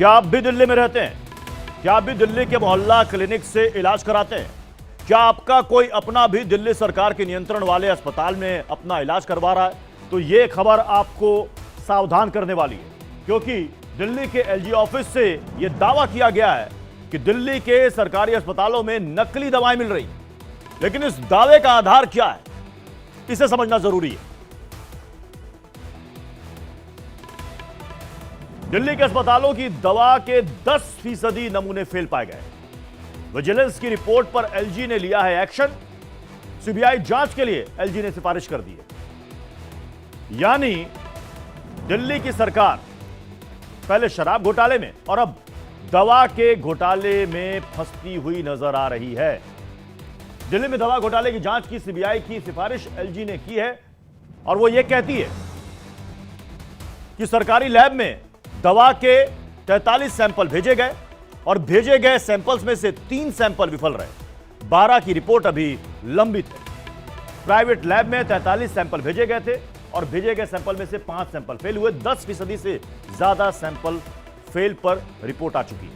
क्या आप भी दिल्ली में रहते हैं? क्या आप भी दिल्ली के मोहल्ला क्लिनिक से इलाज कराते हैं? क्या आपका कोई अपना भी दिल्ली सरकार के नियंत्रण वाले अस्पताल में अपना इलाज करवा रहा है? तो ये खबर आपको सावधान करने वाली है, क्योंकि दिल्ली के एलजी ऑफिस से यह दावा किया गया है कि दिल्ली के सरकारी अस्पतालों में नकली दवाएं मिल रही। लेकिन इस दावे का आधार क्या है, इसे समझना जरूरी है। दिल्ली के अस्पतालों की दवा के 10% नमूने फेल पाए गए। विजिलेंस की रिपोर्ट पर एलजी ने लिया है एक्शन। सीबीआई जांच के लिए एलजी ने सिफारिश कर दी है। यानी दिल्ली की सरकार पहले शराब घोटाले में और अब दवा के घोटाले में फंसती हुई नजर आ रही है। दिल्ली में दवा घोटाले की जांच की सीबीआई की सिफारिश एलजी ने की है और वो ये कहती है कि सरकारी लैब में दवा के 43 सैंपल भेजे गए और भेजे गए सैंपल्स में से 3 सैंपल विफल रहे। 12 की रिपोर्ट अभी लंबित है। प्राइवेट लैब में 43 सैंपल भेजे गए थे और भेजे गए सैंपल में से 5 सैंपल फेल हुए। 10% से ज्यादा सैंपल फेल पर रिपोर्ट आ चुकी है।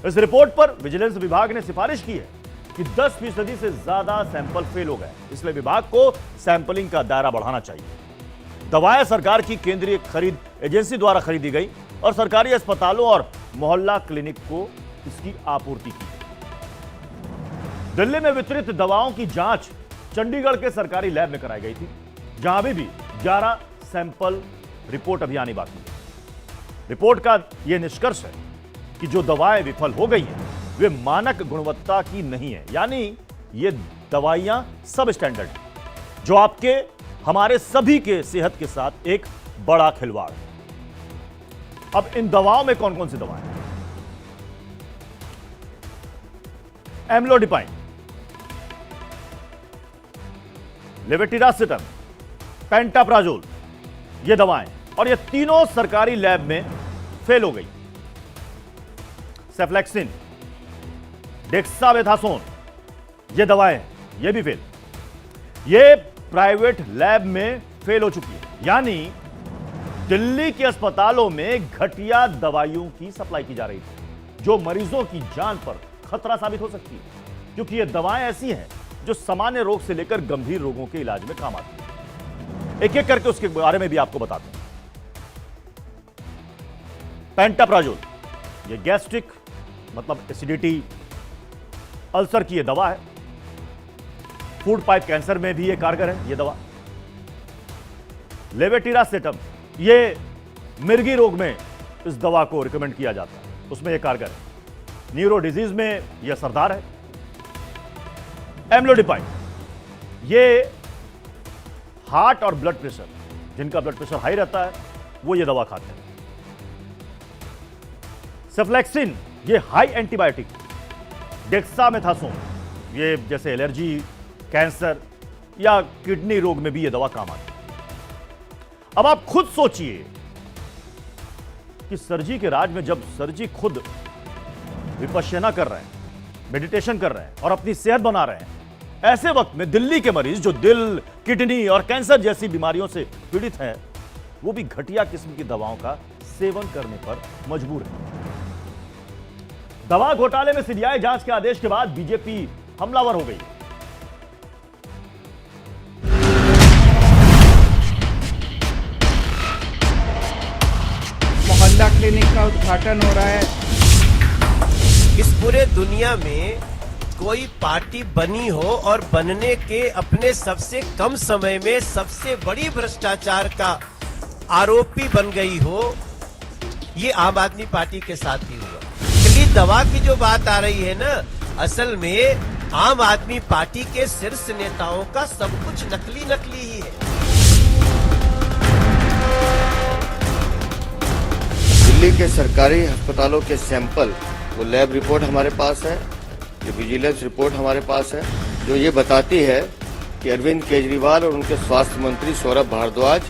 इस रिपोर्ट पर विजिलेंस विभाग ने सिफारिश की है कि 10% से ज्यादा सैंपल फेल हो गए, इसलिए विभाग को सैंपलिंग का दायरा बढ़ाना चाहिए। दवाएं सरकार की केंद्रीय खरीद एजेंसी द्वारा खरीदी गई और सरकारी अस्पतालों और मोहल्ला क्लिनिक को इसकी आपूर्ति की। दिल्ली में वितरित दवाओं की जांच चंडीगढ़ के सरकारी लैब में कराई गई थी, जहां अभी भी 11 सैंपल रिपोर्ट अभी आनी बाकी है। रिपोर्ट का यह निष्कर्ष है कि जो दवाएं विफल हो गई हैं वे मानक गुणवत्ता की नहीं है, यानी ये दवाइयां सब स्टैंडर्ड हैं, जो आपके हमारे सभी के सेहत के साथ एक बड़ा खिलवाड़ है। अब इन दवाओं में कौन कौन सी दवाएं हैं? एम्लोडिपाइन, लेवेटिरासिटम, पेंटाप्राजोल, ये दवाएं, और ये तीनों सरकारी लैब में फेल हो गई। सेफ्लेक्सिन, डेक्सामेथासोन, ये दवाएं, ये भी फेल। ये प्राइवेट लैब में फेल हो चुकी है, यानी दिल्ली के अस्पतालों में घटिया दवाइयों की सप्लाई की जा रही थी, जो मरीजों की जान पर खतरा साबित हो सकती है, क्योंकि ये दवाएं ऐसी हैं जो सामान्य रोग से लेकर गंभीर रोगों के इलाज में काम आती हैं। एक एक करके उसके बारे में भी आपको बताते हैं। पेंटाप्राजोल, ये गैस्ट्रिक मतलब एसिडिटी, अल्सर की ये दवा है। फूड पाइप कैंसर में भी ये कारगर है ये दवा। लेवेटिरासिटम, ये मिर्गी रोग में इस दवा को रिकमेंड किया जाता है, उसमें ये कारगर है। न्यूरो डिजीज में यह असरदार है। एम्लोडिपाइन, ये हार्ट और ब्लड प्रेशर, जिनका ब्लड प्रेशर हाई रहता है वो ये दवा खाते हैं। सेफ्लेक्सिन, ये हाई एंटीबायोटिक। डेक्सामेथासोन, ये जैसे एलर्जी, कैंसर या किडनी रोग में भी यह दवा काम आती है। अब आप खुद सोचिए कि सरजी के राज में जब सरजी खुद विपश्यना कर रहे हैं, मेडिटेशन कर रहे हैं और अपनी सेहत बना रहे हैं, ऐसे वक्त में दिल्ली के मरीज जो दिल, किडनी और कैंसर जैसी बीमारियों से पीड़ित हैं, वो भी घटिया किस्म की दवाओं का सेवन करने पर मजबूर है। दवा घोटाले में सीबीआई जांच के आदेश के बाद बीजेपी हमलावर हो गई। मोहल्ला क्लिनिक का उद्घाटन हो रहा है। इस पूरे दुनिया में कोई पार्टी बनी हो और बनने के अपने सबसे कम समय में सबसे बड़ी भ्रष्टाचार का आरोपी बन गई हो, ये आम आदमी पार्टी के साथ ही हुआ। नकली दवा की जो बात आ रही है ना, असल में आम आदमी पार्टी के शीर्ष नेताओं का सब कुछ नकली नकली ही है। दिल्ली के सरकारी अस्पतालों के सैंपल, वो लैब रिपोर्ट हमारे पास है, जो विजिलेंस रिपोर्ट हमारे पास है, जो ये बताती है कि अरविंद केजरीवाल और उनके स्वास्थ्य मंत्री सौरभ भारद्वाज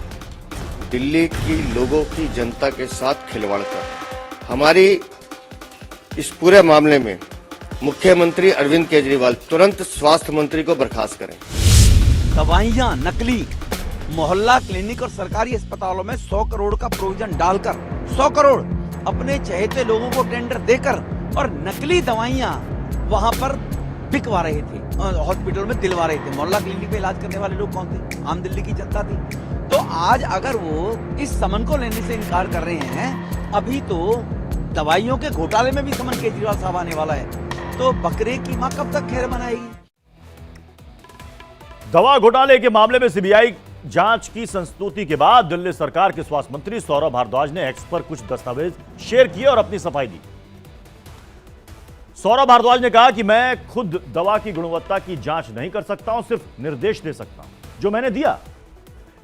दिल्ली की लोगों की जनता के साथ खिलवाड़ कर। हमारी इस पूरे मामले में मुख्यमंत्री अरविंद केजरीवाल तुरंत स्वास्थ्य मंत्री को बर्खास्त करें। दवाइयां नकली, मोहल्ला क्लिनिक और सरकारी अस्पतालों में 100 करोड़ का प्रोविजन डालकर 100 करोड़ अपने चहेते लोगों को टेंडर देकर और नकली दवाइयां वहां पर बिकवा रहे थे, हॉस्पिटल में दिलवा रहे थे। मोहल्ला क्लिनिक में इलाज करने वाले लोग कौन थे? आम दिल्ली की जनता थी। तो आज अगर वो इस समन को लेने से इनकार कर रहे हैं, अभी तो दवाइयों के घोटाले में भी समन केजरीवाल साहब आने वाला है, तो बकरे की मां कब तक खैर मनाएगी? दवा घोटाले के मामले में सीबीआई जांच की संस्तुति के बाद दिल्ली सरकार के स्वास्थ्य मंत्री सौरभ भारद्वाज ने एक्स पर कुछ दस्तावेज शेयर किए और अपनी सफाई दी। सौरभ भारद्वाज ने कहा कि मैं खुद दवा की गुणवत्ता की जांच नहीं कर सकता हूं, सिर्फ निर्देश दे सकता हूं जो मैंने दिया।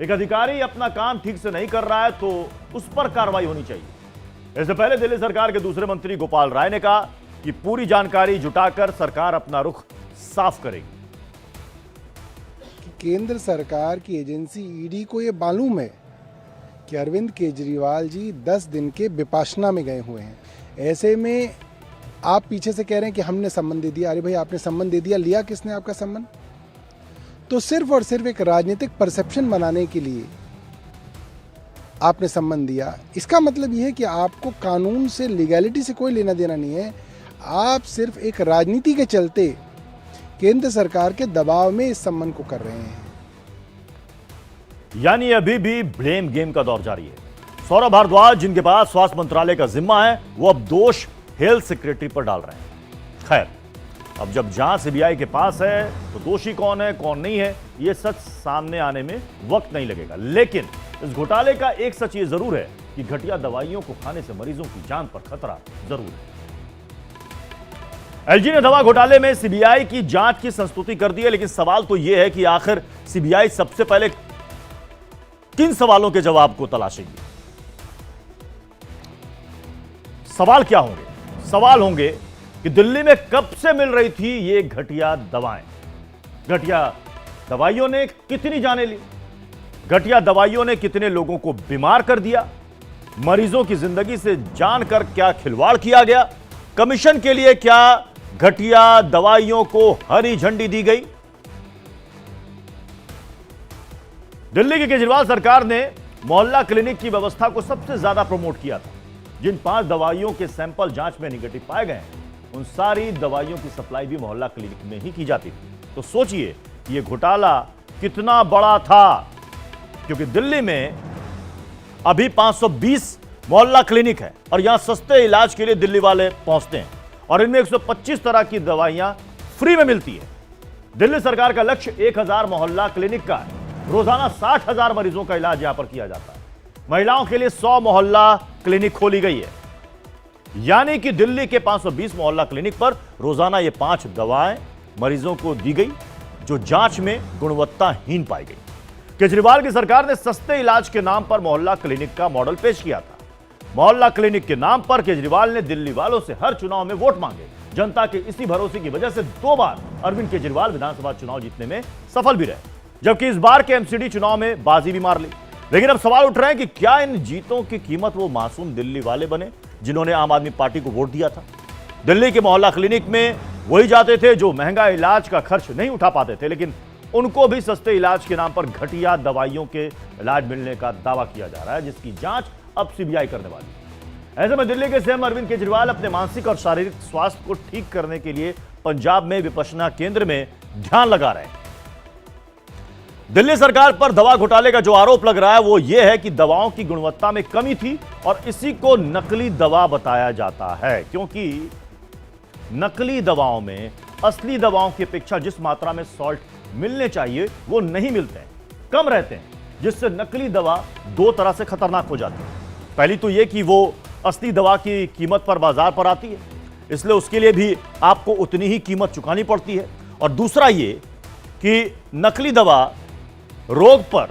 एक अधिकारी अपना काम ठीक से नहीं कर रहा है तो उस पर कार्रवाई होनी चाहिए। इससे पहले दिल्ली सरकार के दूसरे मंत्री गोपाल राय ने कहा कि पूरी जानकारी जुटाकर सरकार अपना रुख साफ करेगी। केंद्र सरकार की एजेंसी ईडी को ये मालूम है कि अरविंद केजरीवाल जी 10 दिन के विपाशना में गए हुए हैं। ऐसे में आप पीछे से कह रहे हैं कि हमने सम्मन दे दिया। अरे भाई, आपने सम्मन दे दिया, लिया किसने आपका सम्मन? तो सिर्फ और सिर्फ एक राजनीतिक परसेप्शन बनाने के लिए आपने सम्मन दिया। इसका मतलब यह है कि आपको कानून से, लीगैलिटी से कोई लेना देना नहीं है। आप सिर्फ एक राजनीति के चलते केंद्र सरकार के दबाव में इस सम्मन को कर रहे हैं। यानी अभी भी ब्लेम गेम का दौर जारी है। सौरभ भारद्वाज, जिनके पास स्वास्थ्य मंत्रालय का जिम्मा है, वो अब दोष हेल्थ सेक्रेटरी पर डाल रहे हैं। खैर, अब जब जांच सीबीआई के पास है तो दोषी कौन है कौन नहीं है, यह सच सामने आने में वक्त नहीं लगेगा। लेकिन इस घोटाले का एक सच ये जरूर है कि घटिया दवाइयों को खाने से मरीजों की जान पर खतरा जरूर है। एलजी ने दवा घोटाले में सीबीआई की जांच की संस्तुति कर दी है, लेकिन सवाल तो यह है कि आखिर सीबीआई सबसे पहले किन सवालों के जवाब को तलाशेगी? सवाल क्या होंगे? सवाल होंगे कि दिल्ली में कब से मिल रही थी ये घटिया दवाएं? घटिया दवाइयों ने कितनी जानें ली? घटिया दवाइयों ने कितने लोगों को बीमार कर दिया? मरीजों की जिंदगी से जानकर क्या खिलवाड़ किया गया? कमीशन के लिए क्या घटिया दवाइयों को हरी झंडी दी गई? दिल्ली की केजरीवाल सरकार ने मोहल्ला क्लिनिक की व्यवस्था को सबसे ज्यादा प्रमोट किया था। जिन 5 दवाइयों के सैंपल जांच में निगेटिव पाए गए उन सारी दवाइयों की सप्लाई भी मोहल्ला क्लिनिक में ही की जाती थी। तो सोचिए यह घोटाला कितना बड़ा था, क्योंकि दिल्ली में अभी 520 मोहल्ला क्लिनिक है और यहां सस्ते इलाज के लिए दिल्ली वाले पहुंचते हैं और इनमें 125 तरह की दवाइयां फ्री में मिलती है। दिल्ली सरकार का लक्ष्य 1000 मोहल्ला क्लिनिक का है। रोजाना 60,000 मरीजों का इलाज यहां पर किया जाता है। महिलाओं के लिए 100 मोहल्ला क्लिनिक खोली गई है। यानी कि दिल्ली के 520 मोहल्ला क्लिनिक पर रोजाना ये 5 दवाएं मरीजों को दी गई जो जांच में गुणवत्ताहीन पाई गई। केजरीवाल की सरकार ने सस्ते इलाज के नाम पर मोहल्ला क्लिनिक का मॉडल पेश किया था। मोहल्ला क्लिनिक के नाम पर केजरीवाल ने दिल्ली वालों से हर चुनाव में वोट मांगे। जनता के इसी भरोसे की वजह से 2 बार अरविंद केजरीवाल विधानसभा चुनाव जीतने में सफल भी रहे, जबकि इस बार के एमसीडी चुनाव में बाजी भी मार ली। लेकिन अब सवाल उठ रहे हैं कि क्या इन जीतों की कीमत वो मासूम दिल्ली वाले बने जिन्होंने आम आदमी पार्टी को वोट दिया था? दिल्ली के मोहल्ला क्लिनिक में वही जाते थे जो महंगा इलाज का खर्च नहीं उठा पाते थे, लेकिन उनको भी सस्ते इलाज के नाम पर घटिया दवाइयों के इलाज मिलने का दावा किया जा रहा है, जिसकी जांच अब सीबीआई करने वाली है। ऐसे में दिल्ली के सीएम अरविंद केजरीवाल अपने मानसिक और शारीरिक स्वास्थ्य को ठीक करने के लिए पंजाब में विपश्यना केंद्र में ध्यान लगा रहे हैं। दिल्ली सरकार पर दवा घोटाले का जो आरोप लग रहा है वो ये है कि दवाओं की गुणवत्ता में कमी थी और इसी को नकली दवा बताया जाता है, क्योंकि नकली दवाओं में असली दवाओं की अपेक्षा जिस मात्रा में सॉल्ट मिलने चाहिए वो नहीं मिलते हैं, कम रहते हैं, जिससे नकली दवा 2 तरह से खतरनाक हो जाती है। पहली तो यह कि वो असली दवा की कीमत पर बाजार पर आती है, इसलिए उसके लिए भी आपको उतनी ही कीमत चुकानी पड़ती है। और दूसरा ये कि नकली दवा रोग पर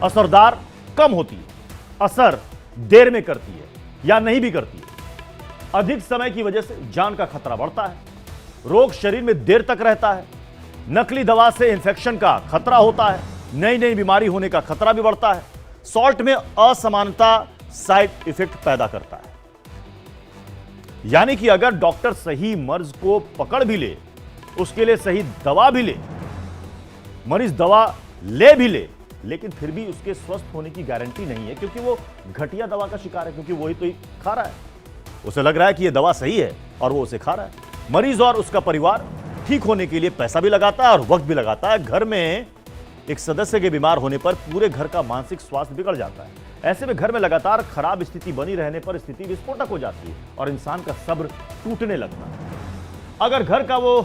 असरदार कम होती है, असर देर में करती है या नहीं भी करती है। अधिक समय की वजह से जान का खतरा बढ़ता है, रोग शरीर में देर तक रहता है। नकली दवा से इंफेक्शन का खतरा होता है, नई नई बीमारी होने का खतरा भी बढ़ता है। सॉल्ट में असमानता साइड इफेक्ट पैदा करता है। यानी कि अगर डॉक्टर सही मर्ज को पकड़ भी ले, उसके लिए सही दवा भी ले, मरीज दवा ले भी ले, लेकिन फिर भी उसके स्वस्थ होने की गारंटी नहीं है, क्योंकि वो घटिया दवा का शिकार है, क्योंकि वही तो खा रहा है। उसे लग रहा है कि ये दवा सही है और वो उसे खा रहा है। मरीज और उसका परिवार ठीक होने के लिए पैसा भी लगाता है और वक्त भी लगाता है। घर में एक सदस्य के बीमार होने पर पूरे घर का मानसिक स्वास्थ्य बिगड़ जाता है। ऐसे में घर में लगातार खराब स्थिति बनी रहने पर स्थिति विस्फोटक हो जाती है और इंसान का सब्र टूटने लगता है। अगर घर का वो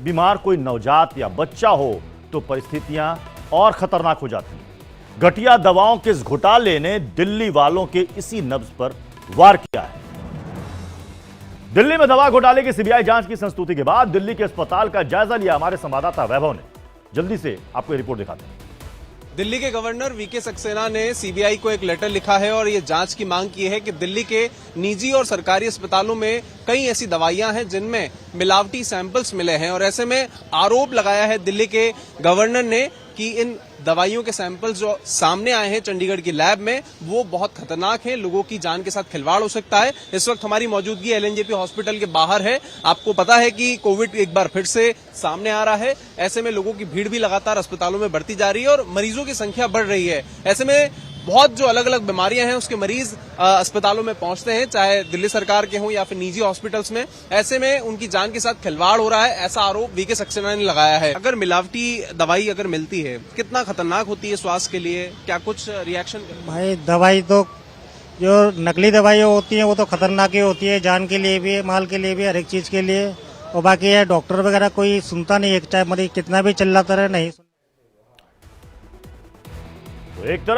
बीमार कोई नवजात या बच्चा हो तो परिस्थितियां और खतरनाक हो जाती हैं। घटिया दवाओं के इस घोटाले ने दिल्ली वालों के इसी नब्ज पर वार किया है। दिल्ली में दवा घोटाले की सीबीआई जांच की संस्तुति के बाद दिल्ली के अस्पताल का जायजा लिया हमारे संवाददाता वैभव ने। जल्दी से आपको ये रिपोर्ट दिखाते हैं। दिल्ली के गवर्नर वीके सक्सेना ने सीबीआई को एक लेटर लिखा है और ये जांच की मांग की है कि दिल्ली के निजी और सरकारी अस्पतालों में कई ऐसी दवाइयां हैं जिनमें मिलावटी सैंपल्स मिले हैं और ऐसे में आरोप लगाया है दिल्ली के गवर्नर ने कि इन दवाइयों के सैंपल्स जो सामने आए हैं चंडीगढ़ की लैब में वो बहुत खतरनाक हैं, लोगों की जान के साथ खिलवाड़ हो सकता है। इस वक्त हमारी मौजूदगी एलएनजेपी हॉस्पिटल के बाहर है। आपको पता है कि कोविड एक बार फिर से सामने आ रहा है। ऐसे में लोगों की भीड़ भी लगातार अस्पतालों में बढ़ती जा रही है और मरीजों की संख्या बढ़ रही है। ऐसे में बहुत जो अलग अलग बीमारियां हैं उसके मरीज अस्पतालों में पहुंचते हैं, चाहे दिल्ली सरकार के हों या फिर निजी हॉस्पिटल्स में। ऐसे में उनकी जान के साथ खिलवाड़ हो रहा है, ऐसा आरोप वीके सक्सेना ने लगाया है। अगर मिलावटी दवाई अगर मिलती है, कितना खतरनाक होती है स्वास्थ्य के लिए? क्या कुछ रिएक्शन? भाई दवाई तो जो नकली दवाई होती है वो तो खतरनाक ही होती है, जान के लिए भी, माल के लिए भी, हर एक चीज के लिए। और बाकी है डॉक्टर वगैरह कोई सुनता नहीं है, चाहे मरीज कितना भी चिल्लाता रहे नहीं। एक तरफ